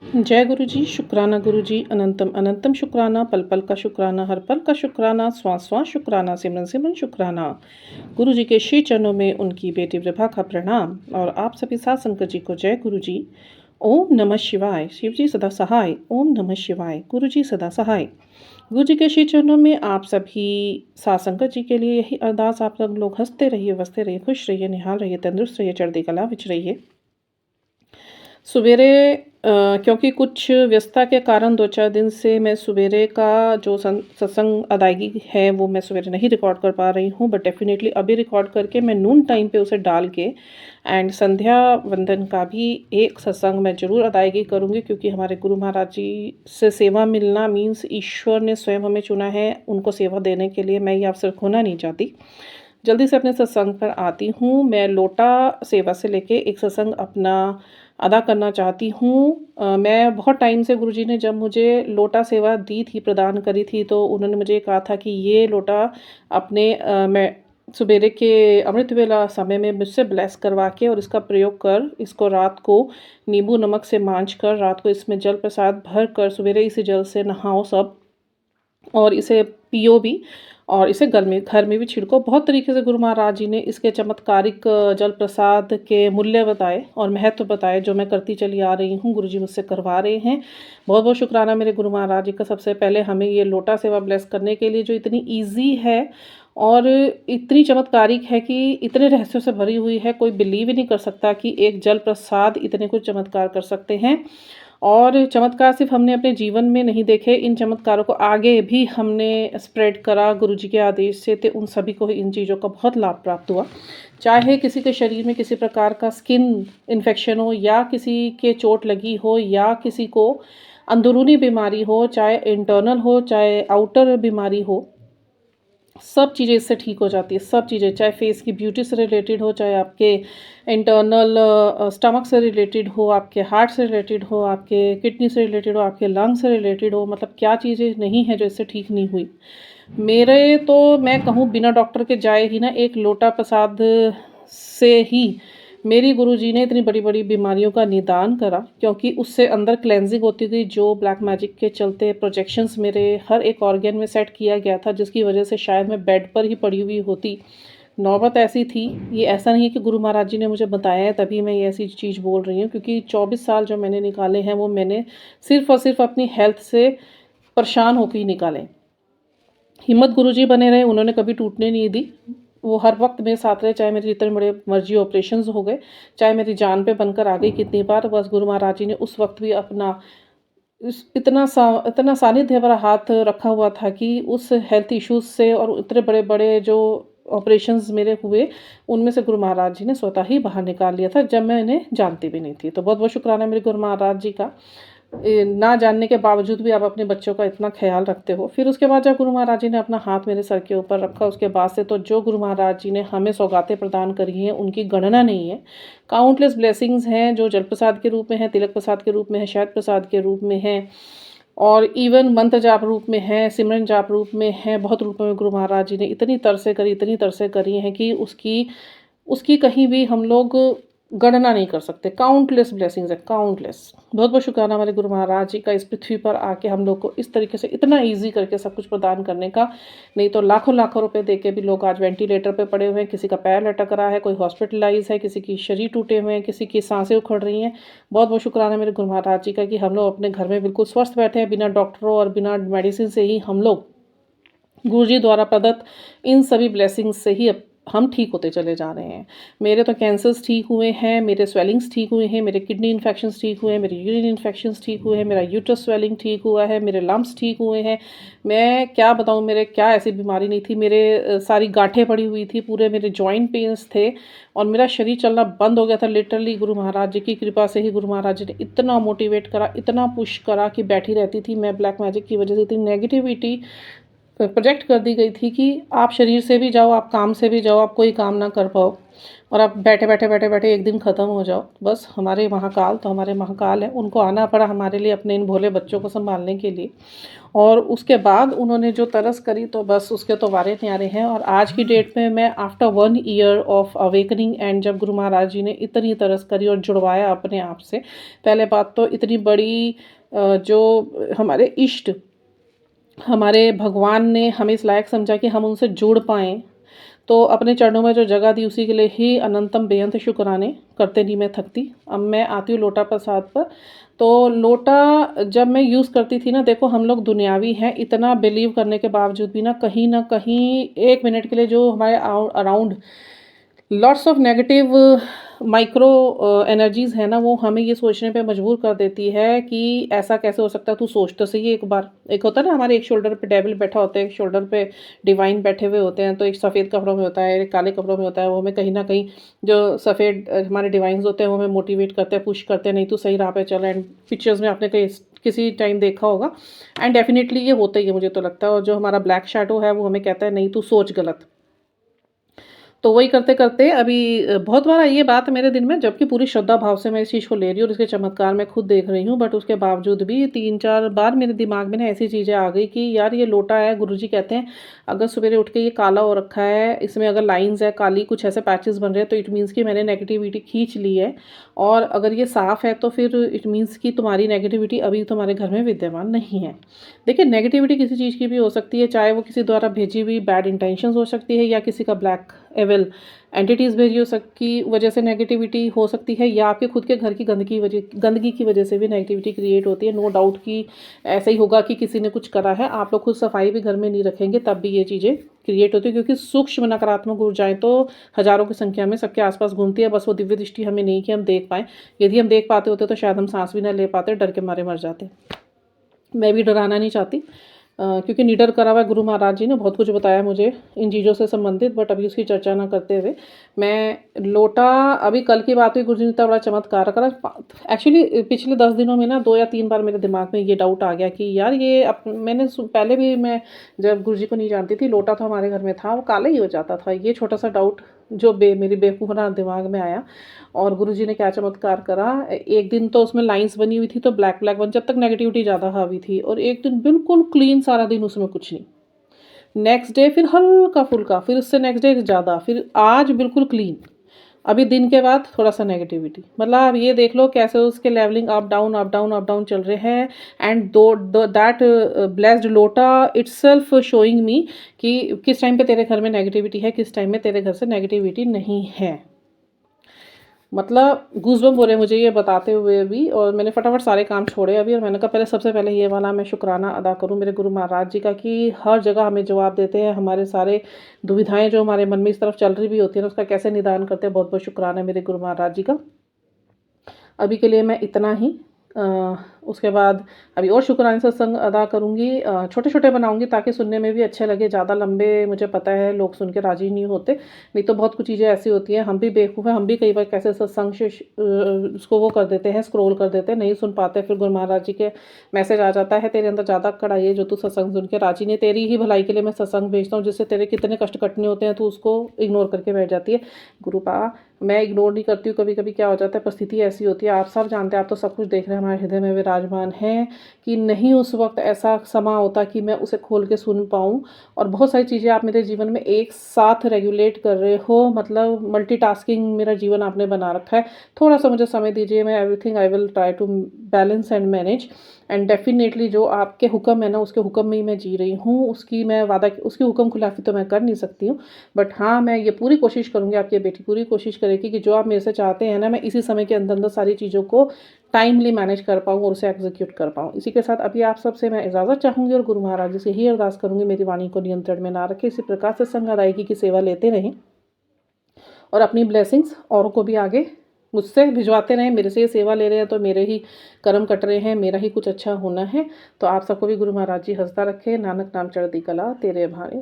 जय गुरु जी, शुक्राना गुरु जी, अनंतम अनंतम शुक्राना, पल पल का शुक्राना, हर पल का शुक्राना, श्वास श्वास शुक्राना, सिमरन सिमरन शुक्राना। गुरु जी के श्री चरणों में उनकी बेटी विभा का प्रणाम और आप सभी साथ संगत जी को जय गुरु जी। ओम नमः शिवाय। शिव जी सदा सहाय। ओम नमः शिवाय। गुरु जी सदा सहाय। गुरु जी के श्री चरणों में आप सभी साथ संगत जी के लिए यही अरदास, आप सब लोग हंसते रहिए, वसते रहिए, खुश रहिए, निहाल रहिए, तंदुरुस्त रहिए, चढ़ती कला विच रहिए। सवेरे क्योंकि कुछ व्यस्तता के कारण 2-4 दिन से मैं सवेरे का जो सत्संग अदायगी है वो मैं सवेरे नहीं रिकॉर्ड कर पा रही हूँ, बट डेफ़िनेटली अभी रिकॉर्ड करके मैं नून टाइम पे उसे डाल के एंड संध्या वंदन का भी एक सत्संग मैं ज़रूर अदायगी करूँगी, क्योंकि हमारे गुरु महाराज जी से सेवा मिलना मीन्स ईश्वर ने स्वयं हमें चुना है उनको सेवा देने के लिए। मैं ये अवसर खोना नहीं चाहती। जल्दी से अपने सत्संग पर आती हूँ। मैं लोटा सेवा से लेके एक सत्संग अपना अदा करना चाहती हूँ। मैं बहुत टाइम से गुरुजी ने जब मुझे लोटा सेवा दी थी, प्रदान करी थी, तो उन्होंने मुझे कहा था कि ये लोटा अपने मैं सवेरे के अमृत वेला समय में मुझसे ब्लेस करवा के और इसका प्रयोग कर, इसको रात को नींबू नमक से मांझ कर रात को इसमें जल प्रसाद भर कर सवेरे इसी जल से नहाओ सब और इसे पियो भी और इसे घर में भी छिड़को। बहुत तरीके से गुरु महाराज जी ने इसके चमत्कारिक जल प्रसाद के मूल्य बताए और महत्व बताए, जो मैं करती चली आ रही हूँ। गुरु जी मुझसे करवा रहे हैं। बहुत बहुत शुक्राना मेरे गुरु महाराज जी का। सबसे पहले हमें ये लोटा सेवा ब्लेस करने के लिए, जो इतनी ईजी है और इतनी चमत्कारिक है कि इतने रहस्यों से भरी हुई है, कोई बिलीव ही नहीं कर सकता कि एक जल प्रसाद इतने कुछ चमत्कार कर सकते हैं। और चमत्कार सिर्फ हमने अपने जीवन में नहीं देखे, इन चमत्कारों को आगे भी हमने स्प्रेड करा गुरुजी के आदेश से, तो उन सभी को इन चीज़ों का बहुत लाभ प्राप्त हुआ। चाहे किसी के शरीर में किसी प्रकार का स्किन इन्फेक्शन हो, या किसी के चोट लगी हो, या किसी को अंदरूनी बीमारी हो, चाहे इंटरनल हो चाहे आउटर बीमारी हो, सब चीज़ें इससे ठीक हो जाती है। सब चीज़ें, चाहे फेस की ब्यूटी से रिलेटेड हो, चाहे आपके इंटरनल स्टमक से रिलेटेड हो, आपके हार्ट से रिलेटेड हो, आपके किडनी से रिलेटेड हो, आपके लंग से रिलेटेड हो, मतलब क्या चीज़ें नहीं है जो इससे ठीक नहीं हुई। मेरे तो मैं कहूँ बिना डॉक्टर के जाए ही ना एक लोटा प्रसाद से ही मेरी गुरुजी ने इतनी बड़ी-बड़ी बीमारियों का निदान करा, क्योंकि उससे अंदर क्लेंजिंग होती थी। जो ब्लैक मैजिक के चलते प्रोजेक्शंस मेरे हर एक ऑर्गन में सेट किया गया था, जिसकी वजह से शायद मैं बेड पर ही पड़ी हुई होती। नौबत ऐसी थी, ये ऐसा नहीं है कि गुरु महाराज जी ने मुझे बताया है तभी मैं ये ऐसी चीज़ बोल रही हूँ, क्योंकि 24 साल जो मैंने निकाले हैं वो मैंने सिर्फ़ और सिर्फ़ अपनी हेल्थ से परेशान होके ही निकाले। हिम्मत गुरुजी बने रहे, उन्होंने कभी टूटने नहीं दी। वो हर वक्त मेरे साथ रहे, चाहे मेरे जितने बड़े मर्जी ऑपरेशंस हो गए, चाहे मेरी जान पे बनकर आ गई कितनी बार, बस गुरु महाराज जी ने उस वक्त भी अपना इतना सानिध्य भरा हाथ रखा हुआ था कि उस हेल्थ इश्यूज़ से और इतने बड़े-बड़े जो ऑपरेशंस मेरे हुए, उनमें से गुरु महाराज जी ने स्वतः ही बाहर निकाल लिया था, जब मैं इन्हें जानती भी नहीं थी। तो बहुत-बहुत शुक्राना मेरे गुरु महाराज जी का। ना जानने के बावजूद भी आप अपने बच्चों का इतना ख़्याल रखते हो। फिर उसके बाद जब गुरु महाराज जी ने अपना हाथ मेरे सर के ऊपर रखा, उसके बाद से तो जो गुरु महाराज जी ने हमें सौगातें प्रदान करी हैं, उनकी गणना नहीं है। काउंटलेस ब्लेसिंग्स हैं, जो जल प्रसाद के रूप में है, तिलक प्रसाद के रूप में है, शहद प्रसाद के रूप में है, और इवन मंत्र जाप रूप में है, सिमरन जाप रूप में है। बहुत रूपों में गुरु महाराज जी ने इतनी तरसें करी, इतनी तरसें करी हैं कि उसकी उसकी कहीं भी हम लोग गणना नहीं कर सकते। काउंटलेस ब्लेसिंग्स है, काउंटलेस। बहुत-बहुत शुक्राना हमारे गुरु महाराज जी का, इस पृथ्वी पर आके हम लोग को इस तरीके से इतना ईज़ी करके सब कुछ प्रदान करने का। नहीं तो लाखों-लाखों रुपए दे के भी लोग आज वेंटिलेटर पे पड़े हुए हैं, किसी का पैर लटक रहा है, कोई हॉस्पिटलाइज़ है, किसी की शरीर टूटे हुए हैं, किसी की साँसें उखड़ रही हैं। बहुत-बहुत शुक्राना मेरे गुरु महाराज जी का कि हम लोग अपने घर में बिल्कुल स्वस्थ बैठे हैं, बिना डॉक्टरों और बिना मेडिसिन से ही हम लोग गुरुजी द्वारा प्रदत्त इन सभी ब्लेसिंग्स से ही अब हम ठीक होते चले जा रहे हैं। मेरे तो कैंसर्स ठीक हुए हैं, मेरे स्वेलिंग्स ठीक हुए हैं, मेरे किडनी इन्फेक्शंस ठीक हुए हैं, मेरे यूरिन इन्फेक्शंस ठीक हुए हैं, मेरा यूट्रस स्वेलिंग ठीक हुआ है, मेरे लम्प्स ठीक हुए हैं। मैं क्या बताऊँ, मेरे क्या ऐसी बीमारी नहीं थी। मेरे सारी गाँठें पड़ी हुई थी, पूरे मेरे जॉइंट पेन्स थे और मेरा शरीर चलना बंद हो गया था। लिटरली गुरु महाराज जी की कृपा से ही गुरु महाराज जी ने इतना मोटिवेट करा, इतना पुश करा कि बैठी रहती थी मैं ब्लैक मैजिक की वजह से। इतनी नेगेटिविटी प्रोजेक्ट कर दी गई थी कि आप शरीर से भी जाओ, आप काम से भी जाओ, आप कोई काम ना कर पाओ और आप बैठे एक दिन ख़त्म हो जाओ। बस हमारे महाकाल तो हमारे महाकाल हैं, उनको आना पड़ा हमारे लिए अपने इन भोले बच्चों को संभालने के लिए। और उसके बाद उन्होंने जो तरस करी तो बस उसके तो वारे न्यारे हैं। और आज की डेट में मैं after 1 year of awakening and जब गुरु महाराज जी ने इतनी तरस करी और जुड़वाया अपने आप से, पहले बात तो इतनी बड़ी जो हमारे इष्ट, हमारे भगवान ने हमें इस लायक समझा कि हम उनसे जुड़ पाएँ, तो अपने चरणों में जो जगह दी उसी के लिए ही अनंतम बेअंत शुक्राने करते नहीं मैं थकती। अब मैं आती हूँ लोटा प्रसाद पर। तो लोटा जब मैं यूज़ करती थी ना, देखो हम लोग दुनियावी हैं, इतना बिलीव करने के बावजूद भी ना कहीं 1 मिनट के लिए जो हमारे around lots of negative micro energies है ना, वो हमें ये सोचने पे मजबूर कर देती है कि ऐसा कैसे हो सकता है, तू सोच तो सही एक बार। एक होता है ना, हमारे एक शोल्डर पे डेविल बैठा होता है, एक शोल्डर पे डिवाइन बैठे हुए होते हैं। तो एक सफ़ेद कपड़ों में होता है, एक काले कपड़ों में होता है। वो हमें कहीं न कहीं जो सफ़ेद हमारे डिवाइन्स होते हैं वो हमें मोटिवेट करते हैं, पुश करते हैं, नहीं तू सही राह पे चल। एंड पिक्चर्स में आपने कहीं किसी टाइम देखा होगा एंड डेफ़िनेटली ये होता ही है, मुझे तो लगता है। और जो हमारा ब्लैक शैडो है वो हमें कहता है नहीं तू सोच गलत। तो वही करते-करते अभी बहुत बार आई है बात मेरे दिन में, जबकि पूरी श्रद्धा भाव से मैं इस चीज़ को ले रही हूँ और इसके चमत्कार मैं खुद देख रही हूँ। बट उसके बावजूद भी 3-4 बार मेरे दिमाग में ना ऐसी चीज़ें आ गई कि यार ये लोटा है, गुरुजी कहते हैं अगर सवेरे उठ के ये काला हो रखा है, इसमें अगर लाइन्स है काली, कुछ ऐसे पैचेस बन रहे हैं, तो इट मीन्स कि मैंने नेगेटिविटी खींच ली है। और अगर ये साफ़ है तो फिर इट मीन्स कि तुम्हारी नेगेटिविटी अभी तुम्हारे घर में विद्यमान नहीं है। देखिए, नेगेटिविटी किसी चीज़ की भी हो सकती है, चाहे वो किसी द्वारा भेजी हुई बैड इंटेंशंस हो सकती है या किसी का ब्लैक एविल एंटिटीज़ भेजी हो की वजह से नेगेटिविटी हो सकती है, या आपके खुद के घर की गंदगी की वजह से भी नेगेटिविटी क्रिएट होती है। नो डाउट कि ऐसा ही होगा कि किसी ने कुछ करा है, आप लोग खुद सफाई भी घर में नहीं रखेंगे तब भी ये चीज़ें क्रिएट होती है, क्योंकि सूक्ष्म नकारात्मक ऊर्जाएँ तो हज़ारों की संख्या में सबके आसपास घूमती है। बस वो दिव्य दृष्टि हमें नहीं कि हम देख पाएँ। यदि हम देख पाते होते तो शायद हम सांस भी ना ले पाते, डर के मारे मर जाते। मैं भी डराना नहीं चाहती, क्योंकि निडर करा हुआ गुरु महाराज जी ने बहुत कुछ बताया मुझे इन चीज़ों से संबंधित। बट अभी उसकी चर्चा ना करते हुए मैं लोटा, अभी कल की बात हुई, गुरु जी ने इतना बड़ा चमत्कार करा। एक्चुअली पिछले 10 दिनों में ना 2 या 3 बार मेरे दिमाग में ये डाउट आ गया कि यार ये मैंने पहले भी, मैं जब गुरु जी को नहीं जानती थी, लोटा तो हमारे घर में था, वो काला ही हो जाता था। ये छोटा सा डाउट जो मेरी बेवकूफ़ाना दिमाग में आया। और गुरुजी ने क्या चमत्कार करा, एक दिन तो उसमें लाइंस बनी हुई थी तो ब्लैक ब्लैक बन, जब तक नेगेटिविटी ज़्यादा हावी थी। और एक दिन बिल्कुल क्लीन, सारा दिन उसमें कुछ नहीं। नेक्स्ट डे फिर हल्का फुल्का, फिर उससे नेक्स्ट डे ज़्यादा, फिर आज बिल्कुल क्लीन। अभी दिन के बाद थोड़ा सा नेगेटिविटी, मतलब आप ये देख लो कैसे उसके levelling up down up down up down चल रहे हैं। एंड दो दैट ब्लेस्ड लोटा इट्सेल्फ शोइंग मी कि किस टाइम पे तेरे घर में नेगेटिविटी है, किस टाइम में तेरे घर से नेगेटिविटी नहीं है। मतलब गूज़बम्प हो रहे मुझे ये बताते हुए भी। और मैंने फटाफट सारे काम छोड़े अभी, और मैंने कहा पहले सबसे पहले ये वाला मैं शुक्राना अदा करूँ मेरे गुरु महाराज जी का कि हर जगह हमें जवाब देते हैं। हमारे सारे दुविधाएं जो हमारे मन में इस तरफ चल रही भी होती है ना, उसका कैसे निदान करते हैं। बहुत बहुत शुक्राना है मेरे गुरु महाराज जी का। अभी के लिए मैं इतना ही। उसके बाद अभी और शुक्राने सत्संग अदा करूँगी। छोटे छोटे बनाऊँगी ताकि सुनने में भी अच्छे लगे। ज़्यादा लंबे मुझे पता है लोग सुन के राज़ी नहीं होते, नहीं तो बहुत कुछ चीज़ें ऐसी होती हैं, हम भी बेवकूफ़ हैं, हम भी कई बार कैसे सत्संग से उसको वो कर देते हैं, स्क्रॉल कर देते हैं, नहीं सुन पाते। फिर गुरु महाराज जी के मैसेज आ जाता है, तेरे अंदर ज़्यादा कड़ाई है जो तू सत्संग सुन के राज़ी नहीं, तेरी ही भलाई के लिए मैं सत्संग भेजता हूँ, जिससे तेरे कितने कष्ट कटने होते हैं, तू उसको इग्नोर करके बैठ जाती है। गुरु पा मैं इग्नोर नहीं करती हूँ, कभी कभी क्या हो जाता है, परिस्थिति ऐसी होती है, आप सब जानते हैं, आप तो सब कुछ देख रहे हैं, हमारे हृदय में विराजमान है कि नहीं उस वक्त ऐसा समा होता कि मैं उसे खोल के सुन पाऊँ। और बहुत सारी चीज़ें आप मेरे जीवन में एक साथ रेगुलेट कर रहे हो, मतलब मल्टीटास्किंग मेरा जीवन आपने बना रखा है। थोड़ा सा मुझे समय दीजिए, मैं everything I will try to balance and manage. And definitely जो आपके हुक्म है ना, उसके हुक्म में ही मैं जी रही हूँ, उसकी मैं उसकी हुक्म खिलाफी तो मैं कर नहीं सकती हूँ। बट हाँ, मैं ये पूरी कोशिश करूँगी, आपकी बेटी पूरी कोशिश करेगी कि जो आप मेरे से चाहते हैं ना, मैं इसी समय के अंदर अंदर सारी चीज़ों को टाइमली मैनेज कर पाऊँ और उसे एग्जीक्यूट कर पाऊँ। इसी के साथ अभी आप सबसे मैं इजाज़त चाहूँगी और गुरु महाराज जी से यही अरदास करूँगी मेरी वाणी को नियंत्रण में ना रखें। इसी प्रकार से संग अदायगी की सेवा लेते रहें और अपनी ब्लेसिंग्स औरों को भी आगे मुझसे भिजवाते रहें। मेरे से ये सेवा ले रहे हैं तो मेरे ही कर्म कट रहे हैं, मेरा ही कुछ अच्छा होना है। तो आप सबको भी गुरु महाराज जी हंसता रखें। नानक नाम चढ़ती कला तेरे भाने।